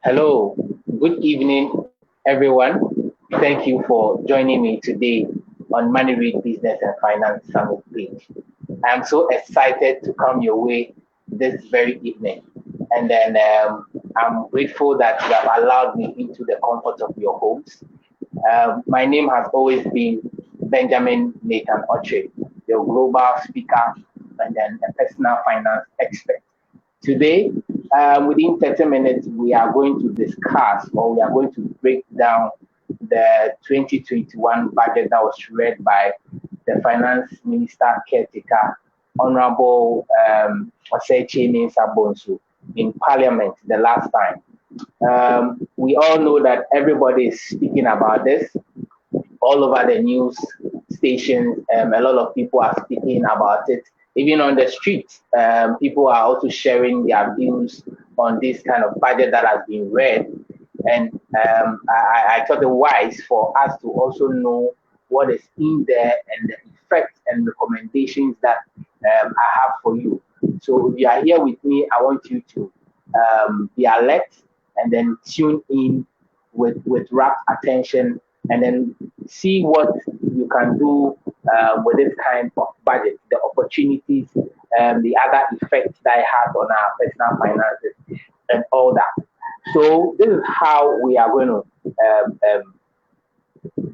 Hello, good evening, everyone. Thank you for joining me today on Money Read Business and Finance Summit page. I am so excited to come your way this very evening. And then I'm grateful that you have allowed me into the comfort of your homes. My name has always been Benjamin Nathan Oche, your global speaker and then a personal finance expert. Today, within 30 minutes, we are going to discuss or we are going to break down the 2021 budget that was read by the Finance Minister Caretaker, Honorable Osechi Sabonsu, in Parliament the last time. We all know that everybody is speaking about this all over the news stations. A lot of people are speaking about it. Even on the streets, people are also sharing their views on this kind of budget that has been read. And I thought it wise for us to also know what is in there and the effects and recommendations that I have for you. So if you are here with me, I want you to be alert and then tune in with rapt attention and then see what you can do with this kind of budget, the opportunities, the other effects that it has on our personal finances and all that. So this is how we are going to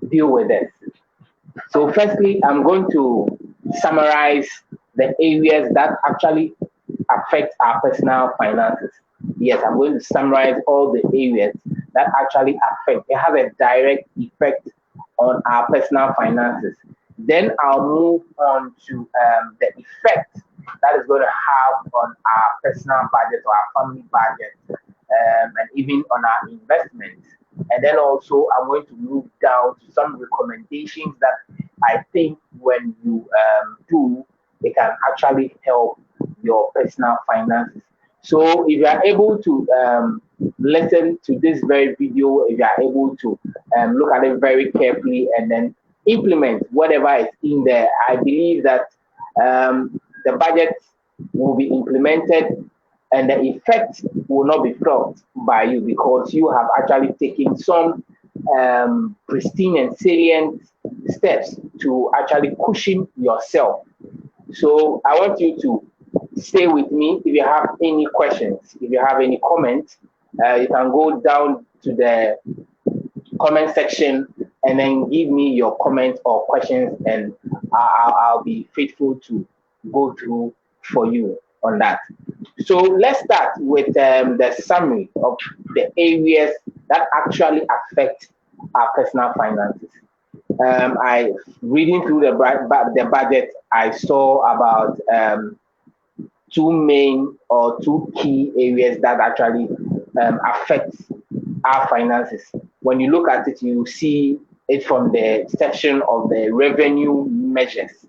deal with this. So firstly, I'm going to summarize the areas that actually affect our personal finances. Yes, I'm going to summarize all the areas that actually affect. It has a direct effect on our personal finances. Then I'll move on to the effect that is going to have on our personal budget or our family budget, and even on our investments. And then also, I'm going to move down to some recommendations that I think when you do, it can actually help your personal finances. So if you are able to listen to this very video, if you are able to look at it very carefully and then implement whatever is in there, I believe that the budget will be implemented and the effect will not be felt by you because you have actually taken some pristine and salient steps to actually cushion yourself. So I want you to stay with me. If you have any questions, if you have any comments, you can go down to the comment section and then give me your comments or questions, and I'll be faithful to go through for you on that. So let's start with the summary of the areas that actually affect our personal finances. I reading through the budget, I saw about two main or two key areas that actually affect our finances. When you look at it, you see it from the section of the revenue measures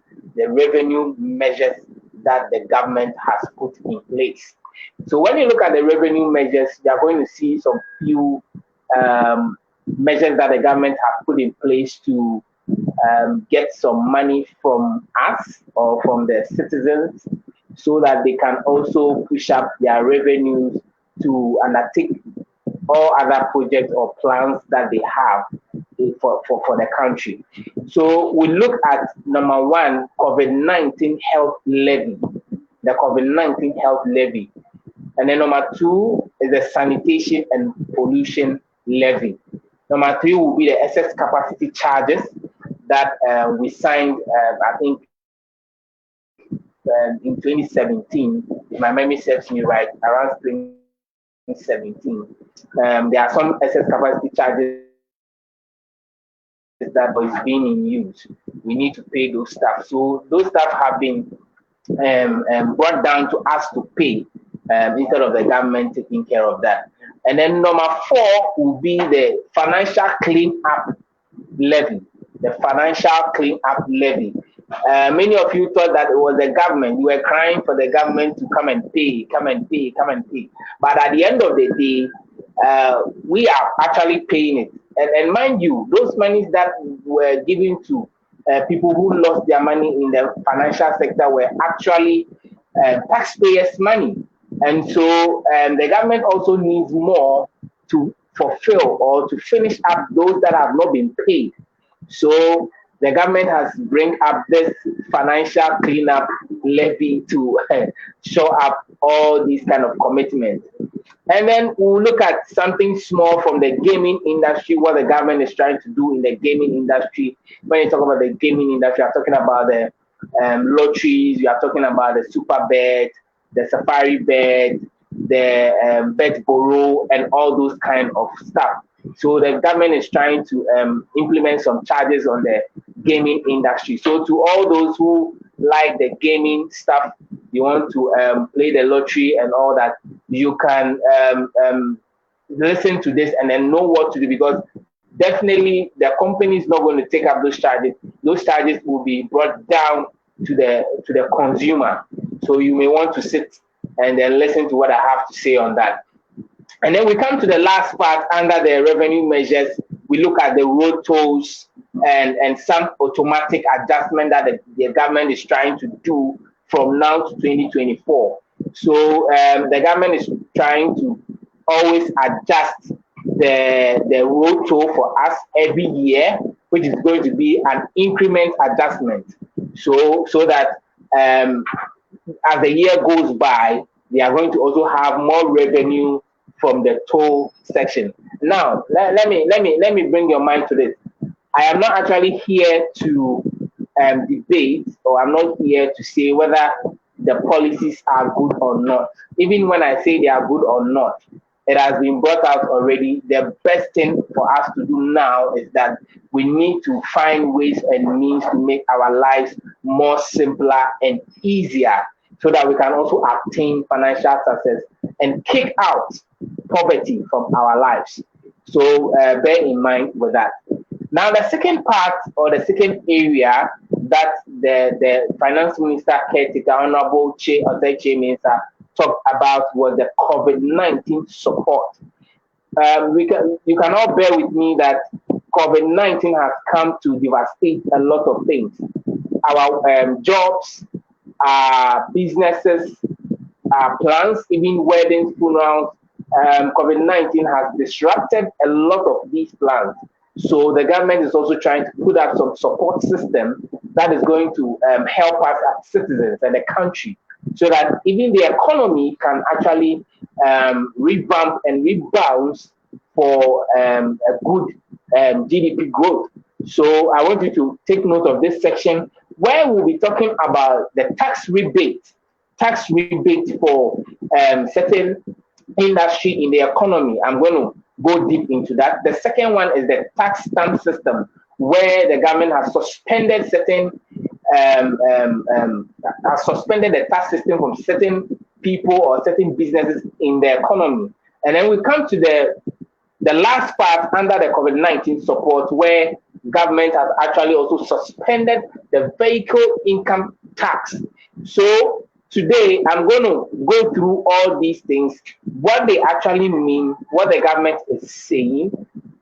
that the government has put in place. So when you look at the revenue measures, you are going to see some few measures that the government has put in place to get some money from us or from the citizens so that they can also push up their revenues to undertake all other projects or plans that they have for the country. So we look at number one, COVID-19 health levy, the COVID-19 health levy. And then number two is the sanitation and pollution levy. Number three will be the excess capacity charges that we signed, I think, in 2017. If my memory serves me right, around 2017. There are some excess capacity charges that is being in use. We need to pay those stuff. So those stuff have been brought down to us to pay instead of the government taking care of that. And then number four will be the financial clean up levy. The financial clean up levy. Many of you thought that it was the government. You were crying for the government to come and pay, come and pay, come and pay. But at the end of the day, we are actually paying it. And mind you, those monies that were given to people who lost their money in the financial sector were actually taxpayers' money. And so the government also needs more to fulfill or to finish up those that have not been paid. So the government has bring up this financial cleanup levy to show up all these kind of commitments. And then we'll look at something small from the gaming industry, what the government is trying to do in the gaming industry. When you talk about the gaming industry, you're talking about the lotteries, you are talking about the super bet, the safari bet, the bet borrow, and all those kind of stuff. So the government is trying to implement some charges on the gaming industry. So to all those who like the gaming stuff, you want to play the lottery and all that, you can listen to this and then know what to do, because definitely the company is not going to take up those charges. Those charges will be brought down to the consumer. So you may want to sit and then listen to what I have to say on that. And then we come to the last part under the revenue measures. We look at the road tolls and some automatic adjustment that the government is trying to do from now to 2024. So the government is trying to always adjust the road toll for us every year, which is going to be an increment adjustment. So that as the year goes by, they are going to also have more revenue from the toll section. Now, let me bring your mind to this. I am not actually here to debate, or I'm not here to say whether the policies are good or not. Even when I say they are good or not, it has been brought out already. The best thing for us to do now is that we need to find ways and means to make our lives more simpler and easier, so that we can also attain financial success and kick out poverty from our lives. So bear in mind with that. Now, the second part, or the second area that the finance minister, caretaker, Honorable Che Oteche Minister, talked about was the COVID-19 support. You can all bear with me that COVID-19 has come to devastate a lot of things. Our jobs, our businesses, our plans, even weddings, funerals. COVID-19 has disrupted a lot of these plans. So the government is also trying to put out some support system that is going to help us as citizens and the country, so that even the economy can actually revamp and rebound for a good GDP growth. So I want you to take note of this section, where we'll be talking about the tax rebate for certain industry in the economy. I'm going to go deep into that. The second one is the tax stamp system, where the government has suspended the tax system from certain people or certain businesses in the economy. And then we come to the last part under the COVID-19 support, where government has actually also suspended the vehicle income tax. So today, I'm going to go through all these things, what they actually mean, what the government is saying,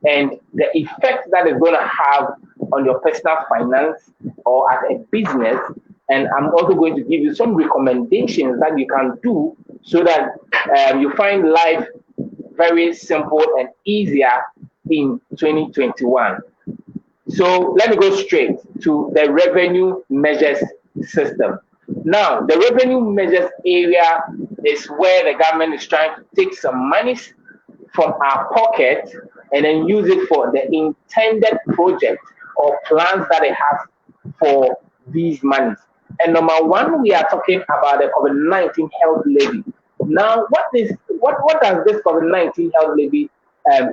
and the effect that it's going to have on your personal finance or as a business. And I'm also going to give you some recommendations that you can do, so that you find life very simple and easier in 2021. So let me go straight to the revenue measures system. Now, the revenue measures area is where the government is trying to take some money from our pocket and then use it for the intended project or plans that they have for these monies. And number one, we are talking about the COVID-19 health levy. Now, what does this COVID-19 health levy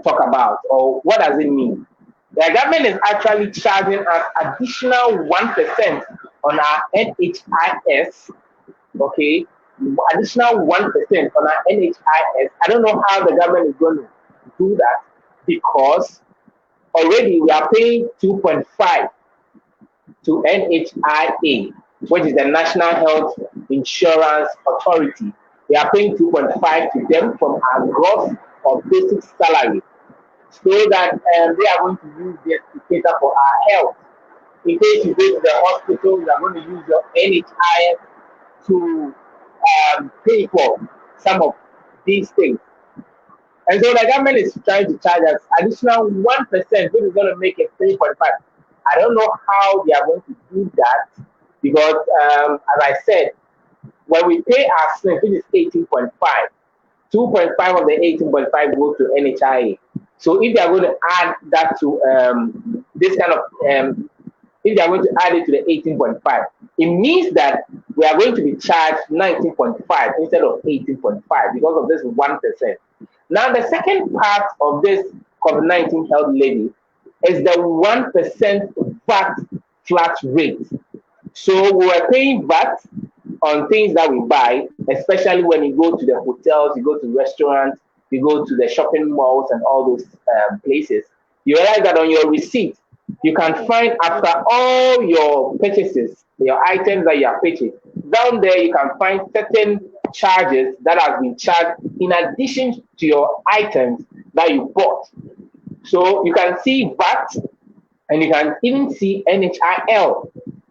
talk about, or what does it mean? The government is actually charging us additional 1% on our NHIS, okay? Additional 1% on our NHIS. I don't know how the government is going to do that, because already we are paying 2.5 to NHIA, which is the National Health Insurance Authority. We are paying 2.5 to them from our gross or basic salary, so that they are going to use this to cater for our health. In case you go to the hospital, you are going to use your NHIS to pay for some of these things. And so the government is trying to charge us additional 1%, which is going to make it 3.5. I don't know how they are going to do that because, as I said, when we pay our SNP, which is 18.5, 2.5 of the 18.5 goes to NHIA. So if they are going to add that to this kind of, if they are going to add it to the 18.5, it means that we are going to be charged 19.5 instead of 18.5 because of this 1%. Now, the second part of this COVID-19 health levy is the 1% VAT flat rate. So we are paying VAT on things that we buy, especially when you go to the hotels, you go to restaurants, you go to the shopping malls and all those places. You realize that on your receipt, you can find after all your purchases, your items that you have purchased, down there you can find certain charges that have been charged in addition to your items that you bought. So you can see VAT, and you can even see NHIL,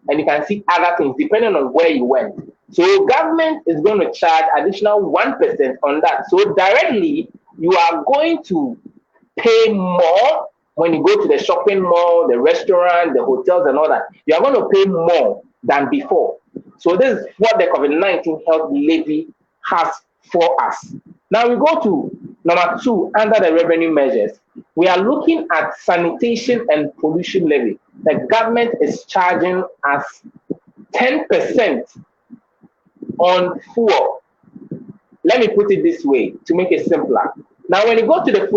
and you can see other things depending on where you went. So government is going to charge additional 1% on that. So directly, you are going to pay more when you go to the shopping mall, the restaurant, the hotels, and all that. You are going to pay more than before. So this is what the COVID-19 health levy has for us. Now we go to number 2 under the revenue measures. We are looking at sanitation and pollution levy. The government is charging us 10% on fuel. Let me put it this way to make it simpler. Now, when you go to the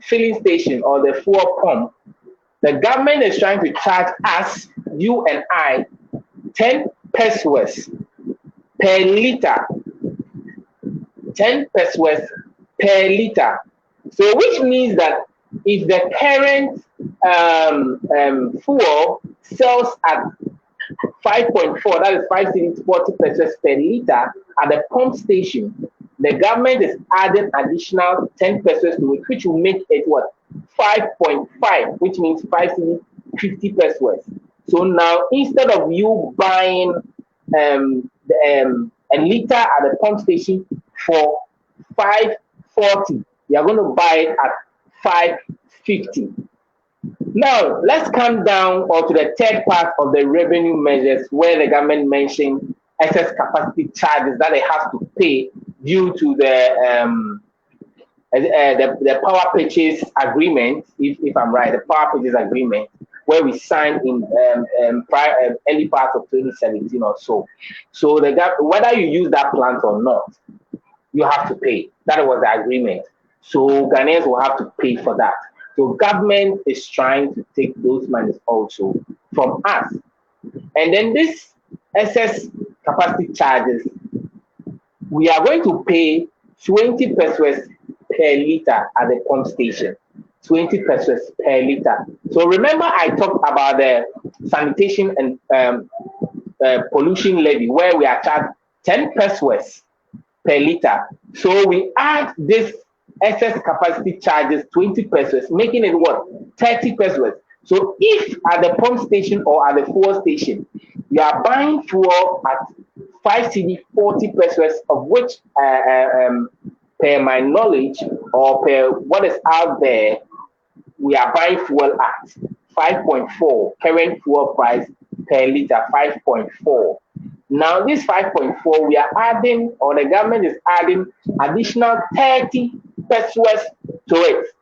filling station or the fuel pump, the government is trying to charge us, you and I, 10 pesos per liter. 10 pesos per liter. So, which means that if the current fuel sells at 5.4, that is 540 pesos per liter at the pump station, the government is adding additional 10 pesos to it, which will make it what? 5.5, which means 550 pesos. So now, instead of you buying a liter at the pump station for 540, you are going to buy it at 550. Now, let's come down or to the third part of the revenue measures where the government mentioned excess capacity charges that it has to pay due to the power purchase agreement, if I'm right, the power purchase agreement where we signed in early part of 2017 or so. So whether you use that plant or not, you have to pay. That was the agreement. So Ghanaians will have to pay for that. So government is trying to take those monies also from us. And then this excess capacity charges, we are going to pay 20 pesos per liter at the pump station. 20 pesos per liter. So remember I talked about the sanitation and pollution levy where we are charged 10 pesos per liter. So we add this excess capacity charges 20 pesos, making it what? 30 pesos. So if at the pump station or at the fuel station, you are buying fuel at 5 cedi 40 pesos, of which per my knowledge or per what is out there, we are buying fuel at 5.4, current fuel price per liter 5.4. Now this 5.4, we are adding, or the government is adding additional 30 pesos to it.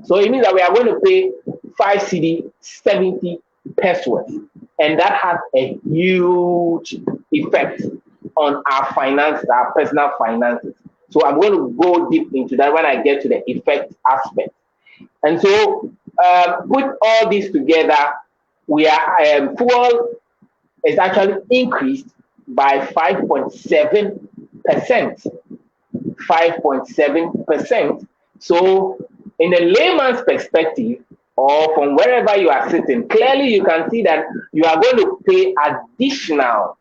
So it means that we are going to pay 5 cedi 70 pesos. And that has a huge effect on our finances, our personal finances. So I'm going to go deep into that when I get to the effect aspect. And so put all this together, we are fuel is actually increased by 5.7%. 5.7%. So in a layman's perspective, or from wherever you are sitting, clearly you can see that you are going to pay additional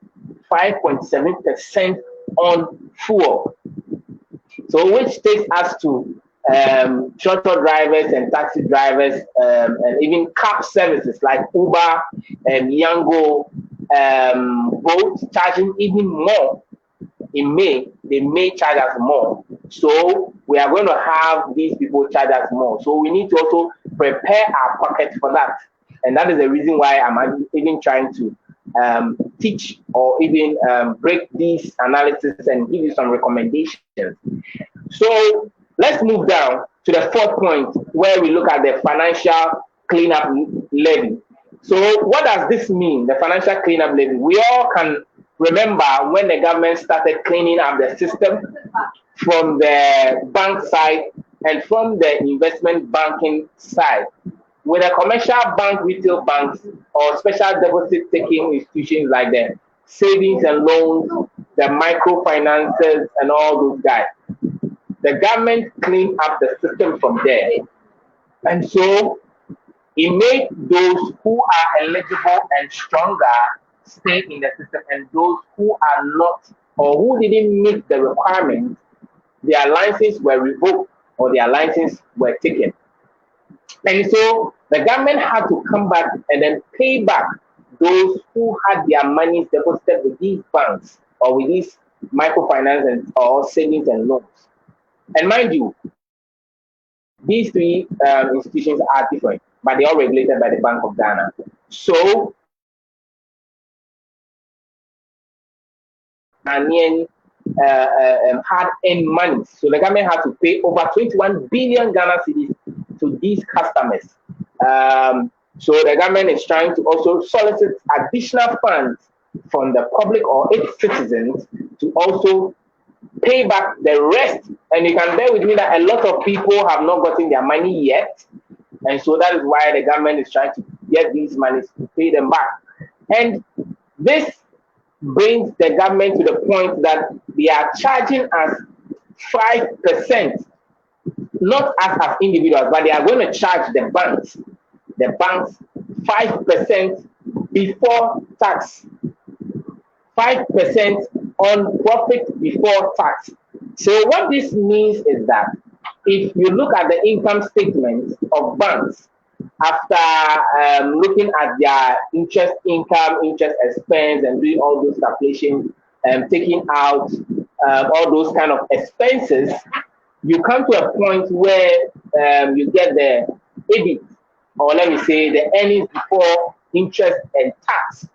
5.7% on fuel. So which takes us to shuttle drivers and taxi drivers and even cab services like Uber and Yango, both charging even more in May they may charge us more. So we are going to have these people charge us more. So we need to also prepare our pockets for that. And that is the reason why I'm even trying to teach or even break these analysis and give you some recommendations. So let's move down to the fourth point where we look at the financial cleanup levy. So what does this mean, the financial cleanup levy? We all can remember when the government started cleaning up the system from the bank side and from the investment banking side. With the commercial bank, retail banks, or special deposit taking institutions like the savings and loans, the microfinances, and all those guys, the government cleaned up the system from there. And so it made those who are eligible and stronger stay in the system, and those who are not or who didn't meet the requirements, their licenses were revoked or their licenses were taken. And so the government had to come back and then pay back those who had their money deposited with these banks or with these microfinance or savings and loans. And mind you, these three institutions are different, but they are regulated by the Bank of Ghana. So Ghanaian had earned money. So the government had to pay over 21 billion Ghana cedis to these customers. So the government is trying to also solicit additional funds from the public or its citizens to also pay back the rest. And you can bear with me that a lot of people have not gotten their money yet. And so that is why the government is trying to get these monies to pay them back. And this brings the government to the point that they are charging us 5%, not us as individuals, but they are going to charge the banks 5% before tax, 5% on profit before tax. So what this means is that if you look at the income statement of banks after looking at their interest income, interest expense, and doing all those calculations, taking out all those kind of expenses, you come to a point where you get the EBIT, or let me say the earnings before interest and tax.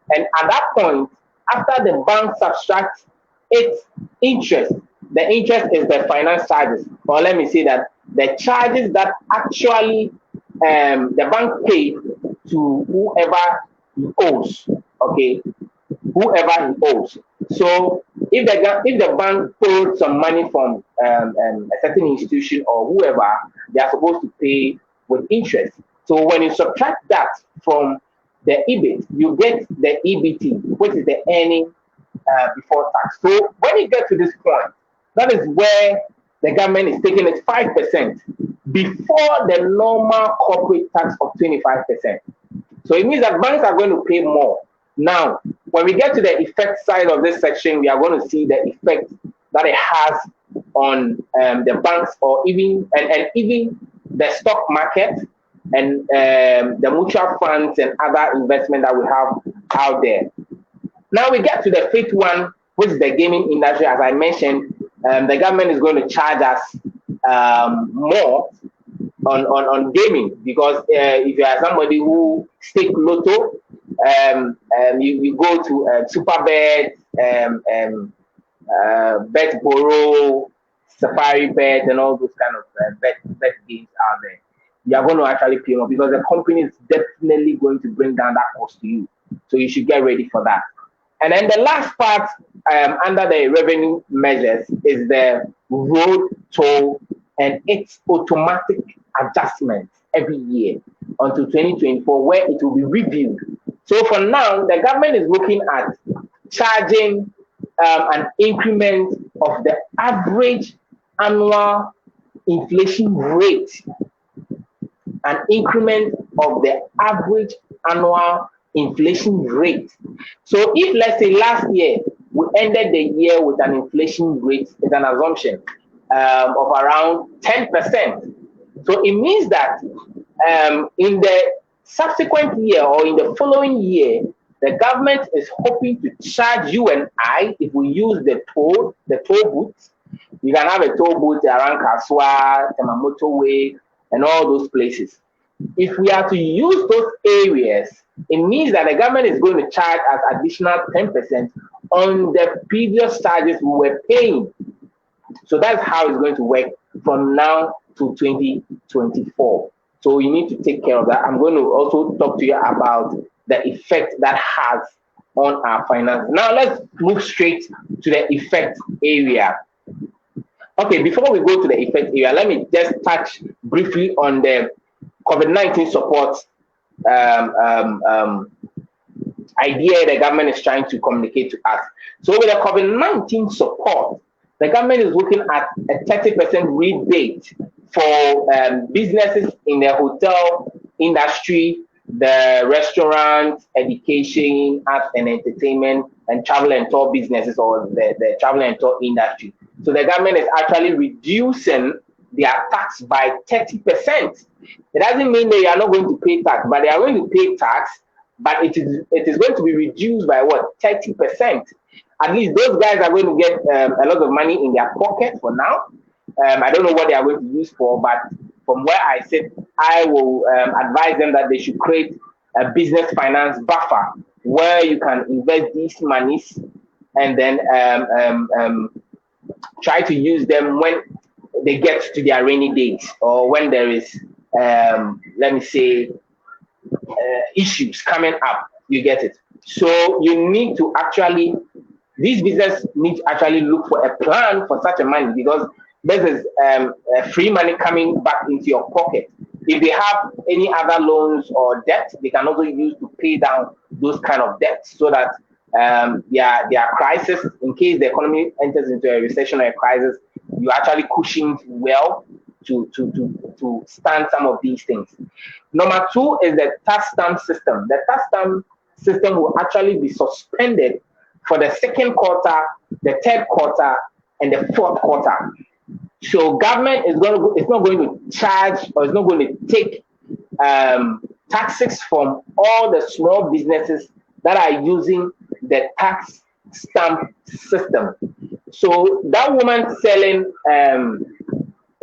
And at that point, after the bank subtracts its interest, the interest is the finance charges, or let me say that the charges that actually the bank paid to whoever he owes, okay, whoever he owes. So if the bank borrowed some money from a certain institution or whoever, they are supposed to pay with interest. So when you subtract that from the EBIT, you get the EBT, which is the earning before tax. So when you get to this point, that is where the government is taking it 5% before the normal corporate tax of 25%. So it means that banks are going to pay more. Now, when we get to the effect side of this section, we are going to see the effect that it has on the banks, or even even the stock market and the mutual funds and other investment that we have out there. Now we get to the fifth one, which is the gaming industry. As I mentioned, the government is going to charge us more on gaming, because if you are somebody who stake lotto, you go to Superbet, Bet Borrow, Safari Bet, and all those kind of bet games out there. You are going to actually pay more, because the company is definitely going to bring down that cost to you. So you should get ready for that. And then the last part under the revenue measures is the road toll and its automatic adjustment every year until 2024, where it will be reviewed. So for now, the government is looking at charging an increment of the average annual inflation rate, an increment of the average annual inflation rate. So if, let's say, last year we ended the year with an inflation rate, is an assumption of around 10%. So it means that in the subsequent year or in the following year, the government is hoping to charge you and I if we use the toll booths. You can have a toll booth around Kaswa, Temamoto Way, and all those places. If we are to use those areas, it means that the government is going to charge us additional 10% on the previous charges we were paying. So that's how it's going to work from now to 2024. So you need to take care of that. I'm going to also talk to you about the effect that has on our finances. Now let's move straight to the effect area. Okay, before we go to the effect area, let me just touch briefly on the COVID-19 support idea the government is trying to communicate to us. So with the COVID-19 support, the government is looking at a 30% rebate for businesses in the hotel industry, the restaurant, education, arts and entertainment, and travel and tour businesses, or the travel and tour industry. So the government is actually reducing their tax by 30%. It doesn't mean they are not going to pay tax, but they are going to pay tax, but it is going to be reduced by what? 30%. At least those guys are going to get a lot of money in their pocket for now. I don't know what they are going to use for, but from where I sit, I will advise them that they should create a business finance buffer where you can invest these monies and then try to use them when they get to their rainy days, or when there is, let me say, issues coming up. You get it? So you need to actually, these businesses need to actually look for a plan for such a money, because this is free money coming back into your pocket. If they have any other loans or debt, they can also use to pay down those kind of debts, so that their crisis, in case the economy enters into a recession or a crisis, you actually cushioned well to stand some of these things. Number two is the tax stamp system. The tax stamp system will actually be suspended for the second quarter, the third quarter, and the fourth quarter. So government is not going to charge, or it's not going to take taxes from all the small businesses that are using the tax stamp system. So that woman selling,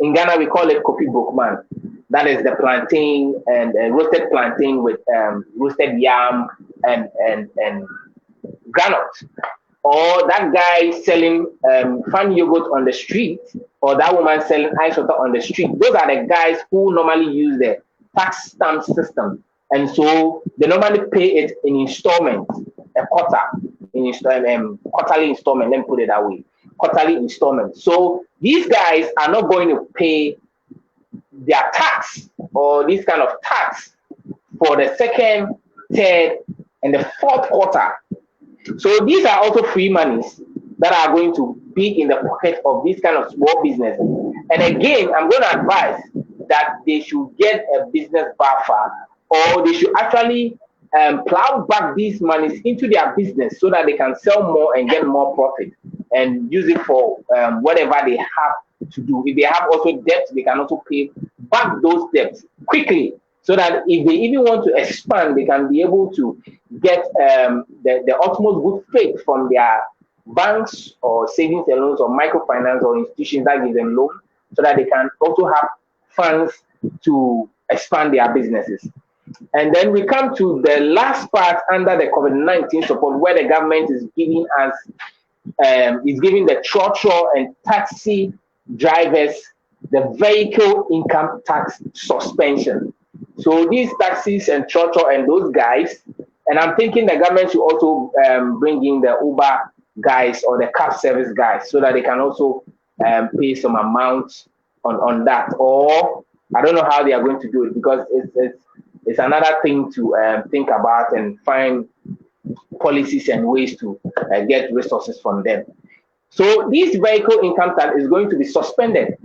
in Ghana we call it kopi bokman. That is the plantain and roasted plantain with roasted yam and granite. Or that guy selling fan yogurt on the street, or that woman selling ice water on the street. Those are the guys who normally use the tax stamp system. And so they normally pay it in installments, a quarter, in installment, quarterly installment, let me put it that way, quarterly installment. So these guys are not going to pay their tax, or this kind of tax, for the second, third, and the fourth quarter. So these are also free monies that are going to be in the pocket of these kind of small businesses. And again, I'm going to advise that they should get a business buffer, or they should actually plow back these monies into their business so that they can sell more and get more profit and use it for whatever they have to do. If they have also debts, they can also pay back those debts quickly, so that if they even want to expand, they can be able to get the utmost good faith from their banks or savings and loans or microfinance or institutions that give them loans, so that they can also have funds to expand their businesses. And then we come to the last part under the COVID-19 support, where the government is giving us, is giving the trotro and taxi drivers the vehicle income tax suspension. So these taxis and trotro and those guys, and I'm thinking the government should also bring in the Uber guys or the cab service guys, so that they can also pay some amount on that. Or I don't know how they are going to do it, because it's another thing to think about and find policies and ways to get resources from them. So this vehicle income tax is going to be suspended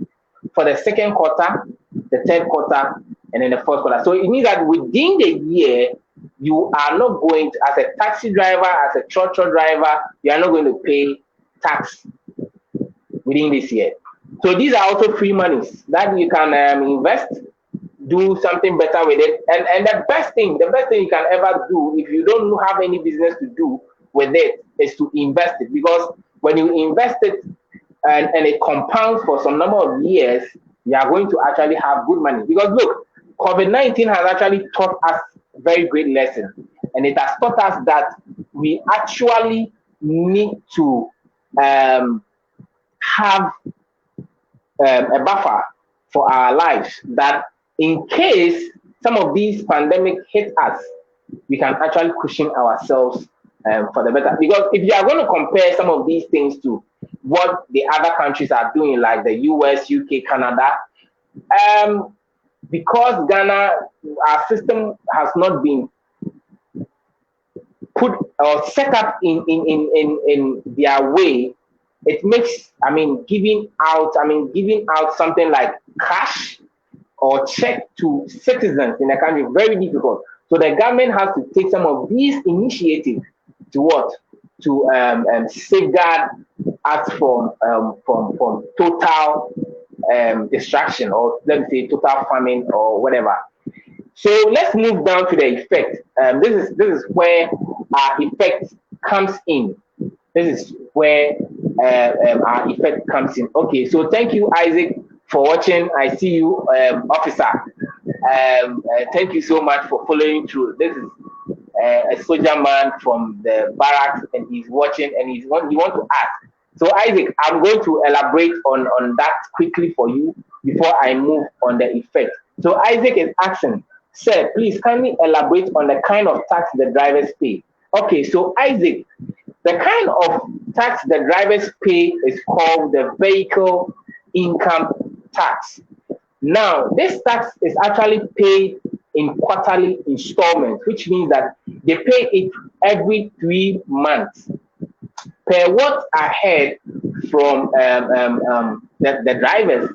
for the second quarter, the third quarter, and then the fourth quarter. So it means that within the year, you are not going to, as a taxi driver, as a trotro driver, you are not going to pay tax within this year. So these are also free monies that you can invest. do something better with it. And the best thing you can ever do if you don't have any business to do with it is to invest it, because when you invest it and it compounds for some number of years, you are going to actually have good money. Because look, COVID-19 has actually taught us a very great lesson, and it has taught us that we actually need to have a buffer for our lives, that in case some of these pandemic hit us, we can actually cushion ourselves for the better. Because if you are going to compare some of these things to what the other countries are doing, like the US, UK, Canada, because Ghana, our system has not been put or set up in their way, it makes, giving out something like cash or check to citizens in the country very difficult. So the government has to take some of these initiatives to what? To safeguard us from total destruction, or let me say total famine or whatever. So let's move down to the effect. This is where our effect comes in. This is where our effect comes in. Okay, so thank you, Isaac, for watching. I see you, officer. Thank you so much for following through. This is a soldier man from the barracks, and he's watching, and he want to ask. So Isaac, I'm going to elaborate on that quickly for you before I move on the effect. So Isaac is asking, sir, please kindly elaborate on the kind of tax the drivers pay. Okay, so Isaac, the kind of tax the drivers pay is called the vehicle income tax. Now, this tax is actually paid in quarterly installments, which means that they pay it every 3 months. Per what I heard from the drivers,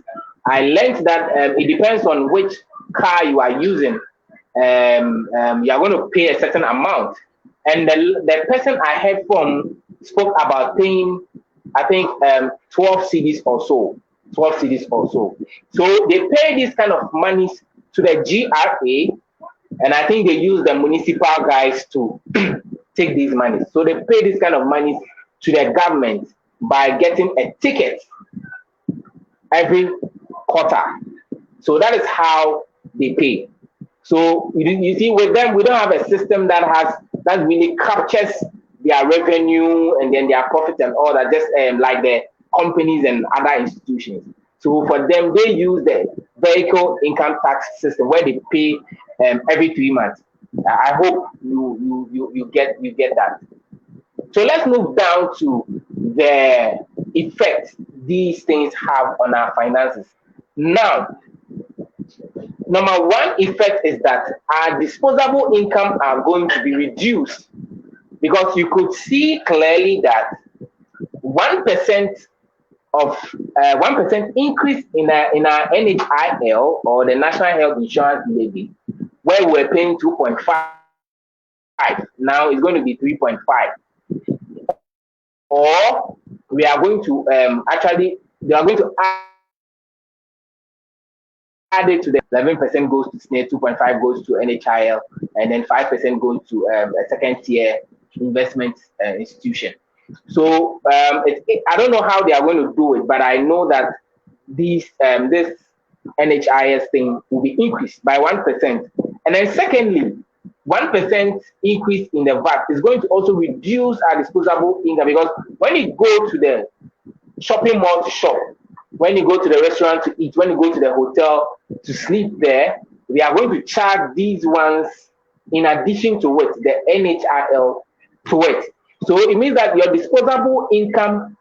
I learned that it depends on which car you are using. You are going to pay a certain amount. And the person I heard from spoke about paying, I think, 12 cedis or so. 12 cedis or so. So they pay this kind of money to the GRA, and I think they use the municipal guys to take these monies. So they pay this kind of money to the government by getting a ticket every quarter. So that is how they pay. So you see, with them, we don't have a system that really captures their revenue and then their profit and all that, just like the companies and other institutions. So for them, they use the vehicle income tax system where they pay every 3 months. I hope you get that. So let's move down to the effect these things have on our finances. Now, number one effect is that our disposable income are going to be reduced, because you could see clearly that 1% of 1% increase in our NHIL, or the National Health Insurance Levy, where we're paying 2.5, now it's going to be 3.5. Or we are going to they are going to add it to the 11% goes to SNARE, 2.5 goes to NHIL, and then 5% goes to a second tier investment institution. So I don't know how they are going to do it, but I know that this NHIS thing will be increased by 1%. And then secondly, 1% increase in the VAT is going to also reduce our disposable income, because when you go to the shopping mall to shop, when you go to the restaurant to eat, when you go to the hotel to sleep there, we are going to charge these ones in addition to what the NHIL to it. So it means that your disposable income,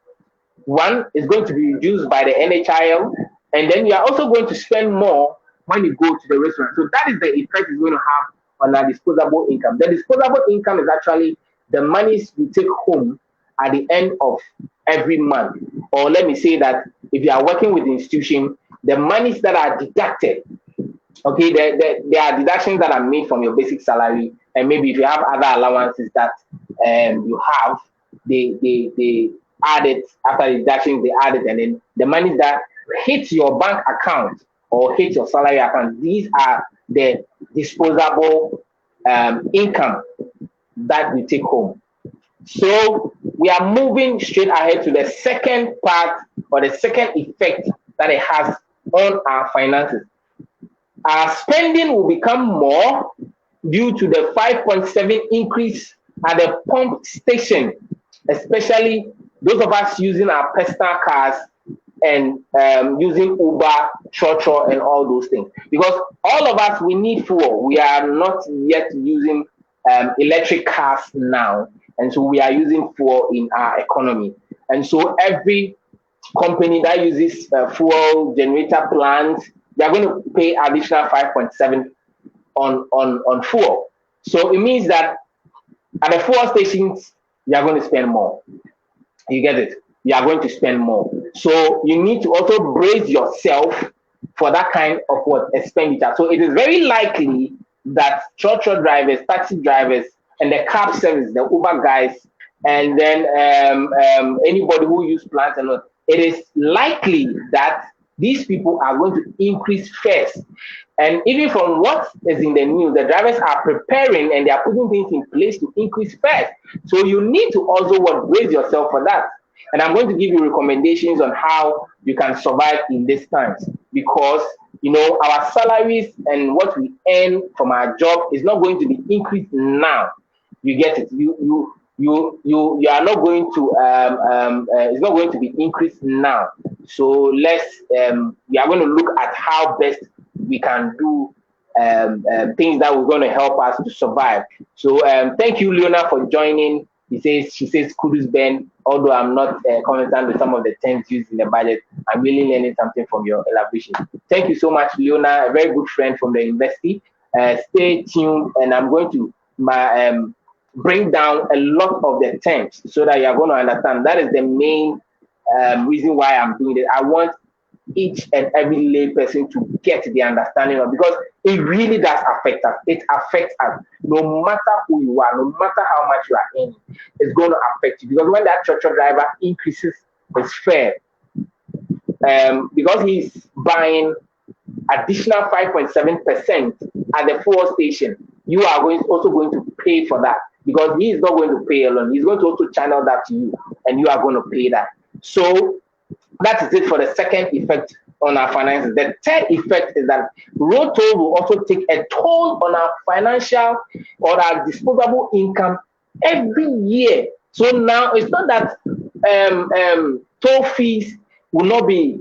one, is going to be reduced by the NHIL, and then you are also going to spend more when you go to the restaurant. So that is the effect it's going to have on our disposable income. The disposable income is actually the monies you take home at the end of every month. Or let me say that if you are working with the institution, the monies that are deducted, okay, there are deductions that are made from your basic salary, and maybe if you have other allowances that you have, they add it after the deductions, they add it, and then the money that hits your bank account or hit your salary account. These are the disposable income that we take home. So we are moving straight ahead to the second part, or the second effect that it has on our finances. Our spending will become more due to the 5.7 increase at the pump station, especially those of us using our personal cars and using Uber, Trotro, and all those things. Because all of us, we need fuel. We are not yet using electric cars now, and so we are using fuel in our economy. And so every company that uses fuel generator plants, they are going to pay additional 5.7 on fuel. So it means that at the fuel stations, you are going to spend more. You get it? You are going to spend more. So you need to also brace yourself for that kind of what expenditure. So it is very likely that truck drivers, taxi drivers, and the cab service, the Uber guys, and then anybody who use plants and all, it is likely that these people are going to increase first. And even from what is in the news, the drivers are preparing and they are putting things in place to increase first. So you need to also brace yourself for that. And I'm going to give you recommendations on how you can survive in these times, because our salaries and what we earn from our job is not going to be increased now. You get it? You are not going to it's not going to be increased now. So we are going to look at how best we can do things that are going to help us to survive. So thank you, Leona, for joining. She says Kudus Ben. Although I'm not conversant with some of the terms used in the budget, I'm really learning something from your elaboration. Thank you so much, Leona, a very good friend from the university. Stay tuned, and I'm going to bring down a lot of the terms so that you're going to understand. That is the main reason why I'm doing it. I want each and every lay person to get the understanding of, because it really does affect us. It affects us. No matter who you are, no matter how much you are earning, it's going to affect you. Because when that truck driver increases his fare, because he's buying additional 5.7% at the fuel station, you are also going to pay for that, because he is not going to pay alone. He's going to also channel that to you, and you are going to pay that. So that is it for the second effect on our finances. The third effect is that road toll will also take a toll on our financial or our disposable income every year. So now it's not that toll fees will not be,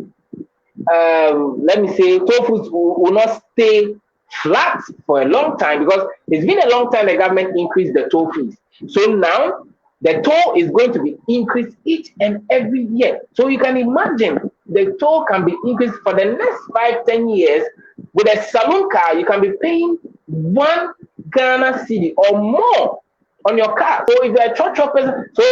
let me say, toll fees will not stay flat for a long time, because it's been a long time the government increased the toll fees. So now the toll is going to be increased each and every year. So you can imagine the toll can be increased for the next 5-10 years. With a saloon car, you can be paying 1 Ghana cedi or more on your car. So if you're a truck person, so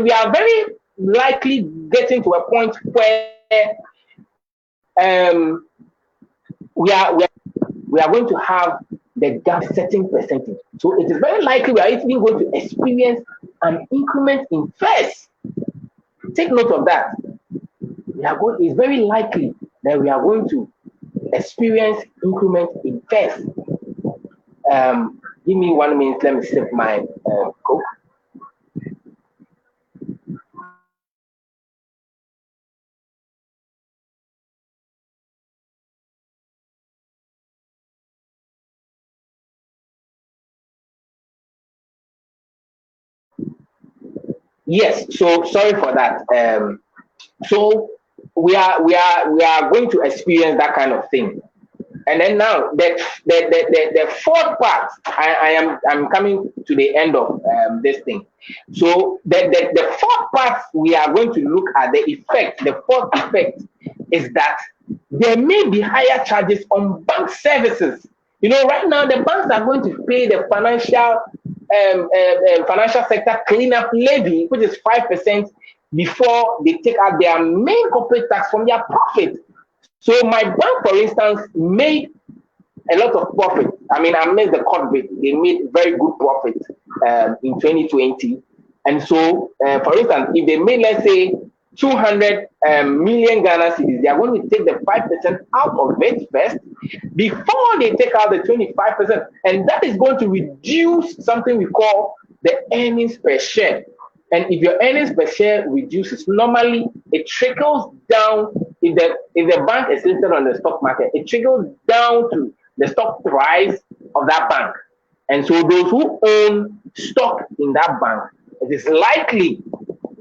we are very likely getting to a point where we are going to have the gap setting percentage. So it is very likely we are even going to experience an increment in fares. Take note of that. It's very likely that we are going to experience increment in fares. Give me 1 minute. Let me sip my Coke. Yes, so sorry for that. So we are going to experience that kind of thing. And then now the fourth part, I'm coming to the end of this thing. So the fourth part we are going to look at the effect. The fourth effect is that there may be higher charges on bank services. Right now the banks are going to pay the financial sector cleanup levy, which is 5% before they take out their main corporate tax from their profit. So my bank, for instance, made a lot of profit. I mean, I made the cut bit. They made very good profit in 2020. And so, for instance, if they made, let's say, 200 million Ghana cedis, they are going to take the 5% out of it first before they take out the 25%. And that is going to reduce something we call the earnings per share. And if your earnings per share reduces, normally it trickles down. If the bank is listed on the stock market, it trickles down to the stock price of that bank. And so those who own stock in that bank, it is likely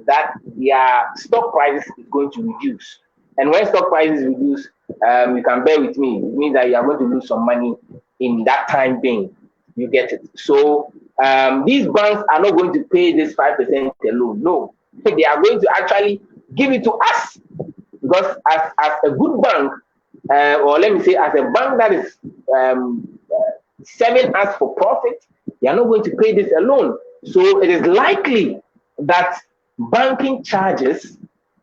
that their stock prices is going to reduce. And when stock prices reduce, you can bear with me, it means that you are going to lose some money in that time being. You get it. So these banks are not going to pay this 5% alone. No, they are going to actually give it to us, because as a good bank, or let me say, as a bank that is serving us for profit, they are not going to pay this alone. So it is likely that banking charges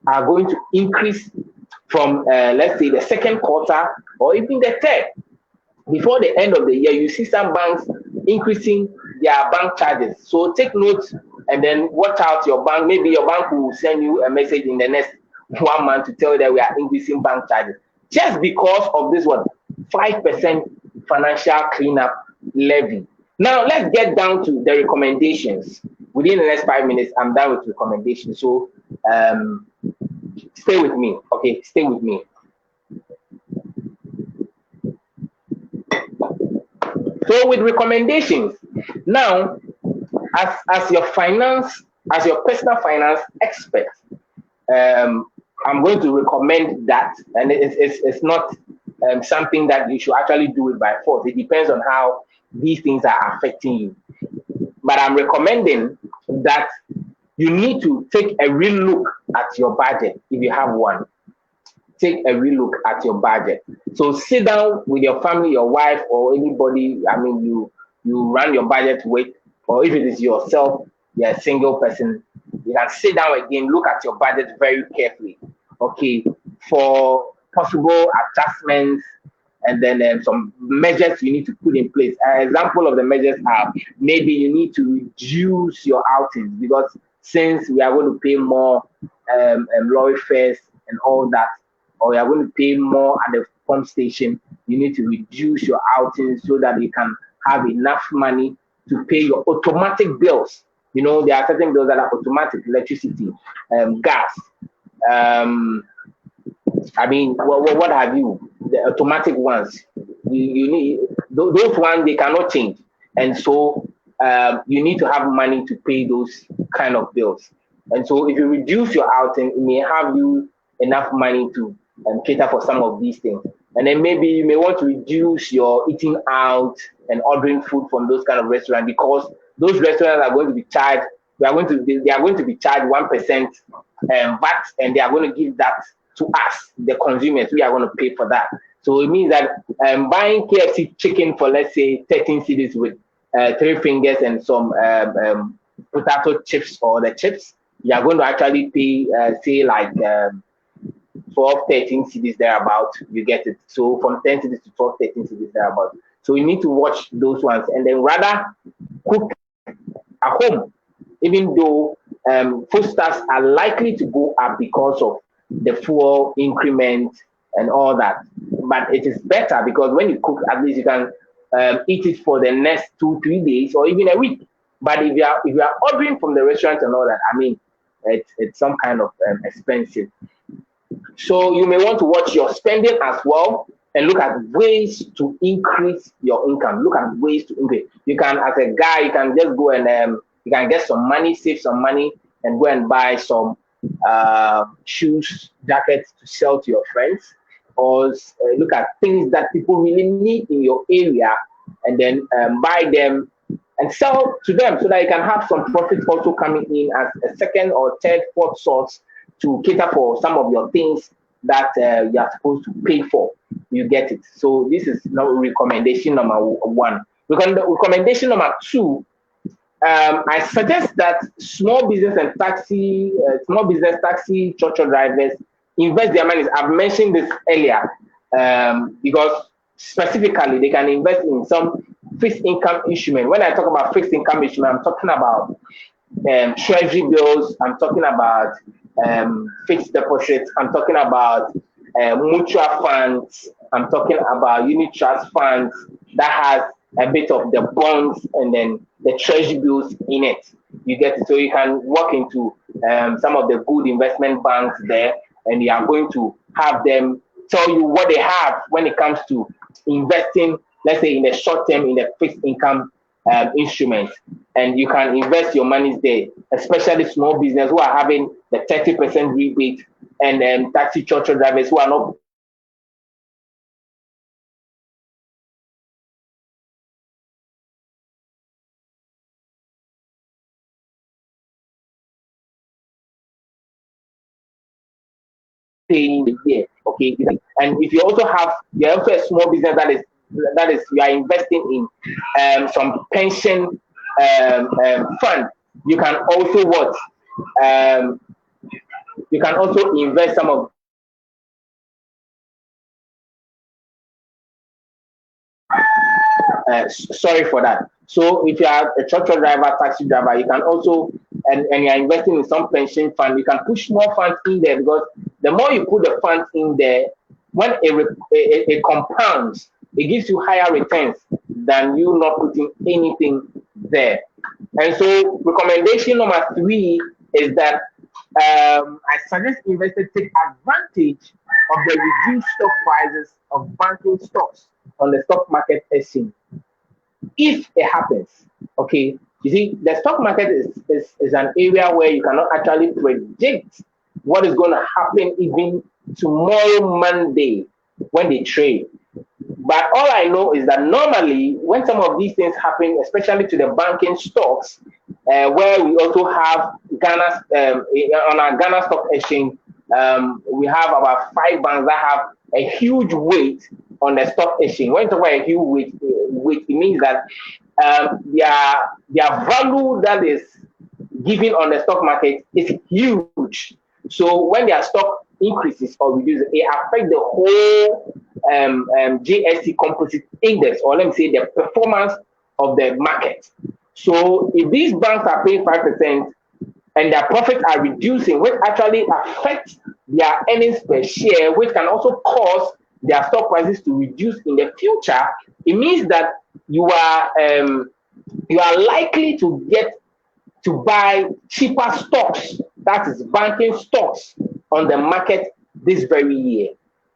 are going to increase from, let's say, the second quarter or even the third. Before the end of the year, you see some banks increasing their bank charges. So take note and then watch out your bank. Maybe your bank will send you a message in the next 1 month to tell you that we are increasing bank charges. Just because of this one, 5% financial cleanup levy. Now, let's get down to the recommendations. Within the next 5 minutes, I'm done with recommendations. So stay with me. Okay, stay with me. So with recommendations, now, as your personal finance expert, I'm going to recommend that, and it's not something that you should actually do it by force. It depends on how these things are affecting you. But I'm recommending that you need to take a real look at your budget if you have one. Take a real look at your budget. So sit down with your family, your wife, or anybody, I mean, you run your budget with, or if it is yourself, you're a single person, you can sit down again, look at your budget very carefully, okay, for possible adjustments, and then some measures you need to put in place. An example of the measures are, maybe you need to reduce your outings, because since we are going to pay more lorry fares and all that, or you are going to pay more at the pump station, you need to reduce your outings so that you can have enough money to pay your automatic bills. You know, there are certain bills that are automatic: electricity, gas. I mean, what have you? The automatic ones. You need those ones, they cannot change, and so you need to have money to pay those kind of bills. And so, if you reduce your outing, it may have you enough money to cater for some of these things. And then maybe you may want to reduce your eating out and ordering food from those kind of restaurants, because those restaurants are going to be charged. They are going to be charged 1% VAT, and they are going to give that to us, the consumers. We are going to pay for that. So it means that buying KFC chicken for, let's say, 13 cedis with 3 fingers and some potato chips or the chips, you are going to actually pay, say, like 12, 13 cedis thereabout. You get it. So from 10 cedis to 12, 13 cedis thereabout. So you need to watch those ones, and then rather cook at home, even though foodstuffs are likely to go up because of the fuel increment and all that. But it is better, because when you cook, at least you can eat it for the next 2-3 days or even a week. But if you are ordering from the restaurant and all that, I mean, it's some kind of expensive. So you may want to watch your spending as well, and look at ways to increase your income. Look at ways to increase. You can, as a guy, you can just go and you can get some money, save some money, and go and buy some shoes, jackets to sell to your friends, or look at things that people really need in your area, and then buy them and sell to them, so that you can have some profit also coming in as a second or third, fourth source to cater for some of your things that you are supposed to pay for. You get it. So this is recommendation number 1. Recommendation number 2, I suggest that small business taxi truck drivers invest their money. I've mentioned this earlier, because specifically, they can invest in some fixed income instrument. When I talk about fixed income instrument, I'm talking about treasury bills. I'm talking about fixed deposits. I'm talking about mutual funds. I'm talking about unit trust funds that has a bit of the bonds and then the treasury bills in it. You get it? So you can walk into some of the good investment banks there, and you are going to have them tell you what they have when it comes to investing, let's say in the short term in the fixed income instruments, and you can invest your money there, especially small business who are having the 30% rebate, and taxi church drivers who are not paying a year. Okay, and if you also have, you're also a small business that is you are investing in some pension fund. You can also what um, you can also invest some of sorry for that. So if you are a truck driver, taxi driver, you can also and you're investing in some pension fund, you can push more funds in there because the more you put the funds in there, when it compounds, it gives you higher returns than you not putting anything there. And so recommendation number three is that I suggest investors take advantage of the reduced stock prices of banking stocks on the stock market exchange if it happens. Okay, you see, the stock market is an area where you cannot actually predict what is going to happen even tomorrow, Monday, when they trade. But all I know is that normally, when some of these things happen, especially to the banking stocks, where we also have Ghana on our Ghana Stock Exchange, we have about five banks that have a huge weight on the stock exchange. When you talk about a huge weight, it means that their value that is given on the stock market is huge. So when their stock increases or reduces, it affects the whole JSE Composite Index, or let me say the performance of the market. So if these banks are paying 5% and their profits are reducing, which actually affects their earnings per share, which can also cause their stock prices to reduce in the future, it means that you are likely to get to buy cheaper stocks, that is banking stocks, on the market this very year,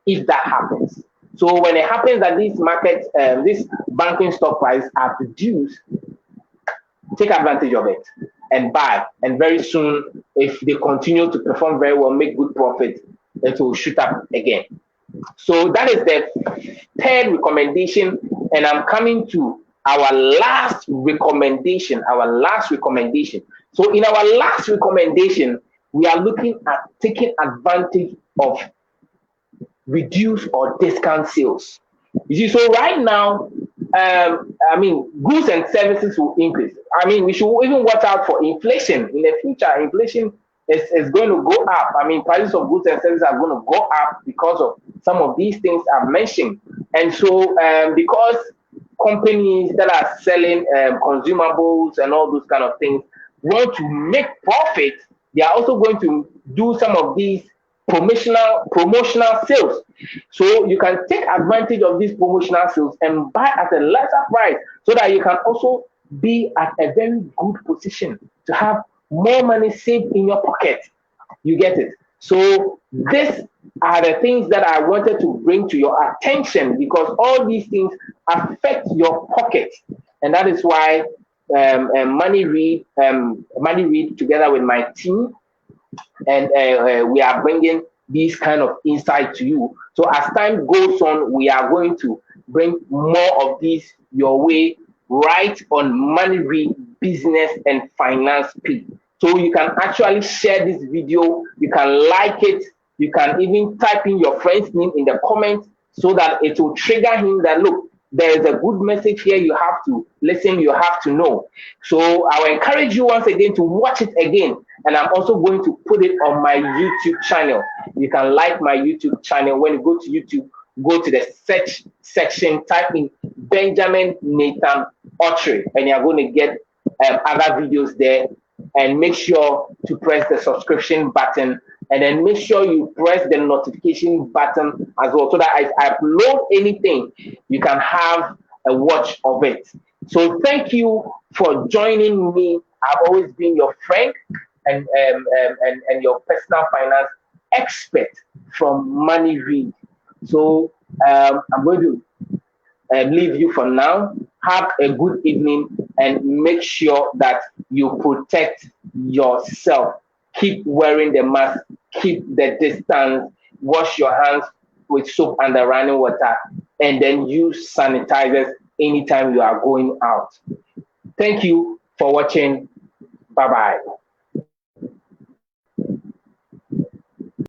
if that happens. So when it happens that these markets, these banking stock prices are reduced, take advantage of it and buy. And very soon, if they continue to perform very well, make good profit, it will shoot up again. So that is the third recommendation, and I'm coming to our last recommendation. So in our last recommendation, we are looking at taking advantage of reduce or discount sales. You see, so right now, goods and services will increase. We should even watch out for inflation in the future. Inflation is going to go up. Prices of goods and services are going to go up because of some of these things I've mentioned. And so, because companies that are selling consumables and all those kind of things want to make profit, they are also going to do some of these promotional sales. So you can take advantage of these promotional sales and buy at a lesser price so that you can also be at a very good position to have more money saved in your pocket. You get it? So these are the things that I wanted to bring to your attention because all these things affect your pocket. And that is why Money Read together with my team, and we are bringing these kind of insight to you. So as time goes on, we are going to bring more of these your way right on Money Read Business and Finance Page. So you can actually share this video, you can like it, you can even type in your friend's name in the comments so that it will trigger him that look, there is a good message here, you have to listen, you have to know. So I will encourage you once again to watch it again. And I'm also going to put it on my YouTube channel. You can like my YouTube channel. When you go to YouTube, go to the search section, type in Benjamin Nathan Autry, and you're going to get other videos there. And make sure to press the subscription button, and then make sure you press the notification button as well, so that as I upload anything, you can have a watch of it. So thank you for joining me. I've always been your friend and your personal finance expert from Money Read. So I'm going to leave you for now. Have a good evening, and make sure that you protect yourself. Keep wearing the mask, keep the distance, wash your hands with soap and the running water, and then use sanitizers anytime you are going out. Thank you for watching. Bye-bye.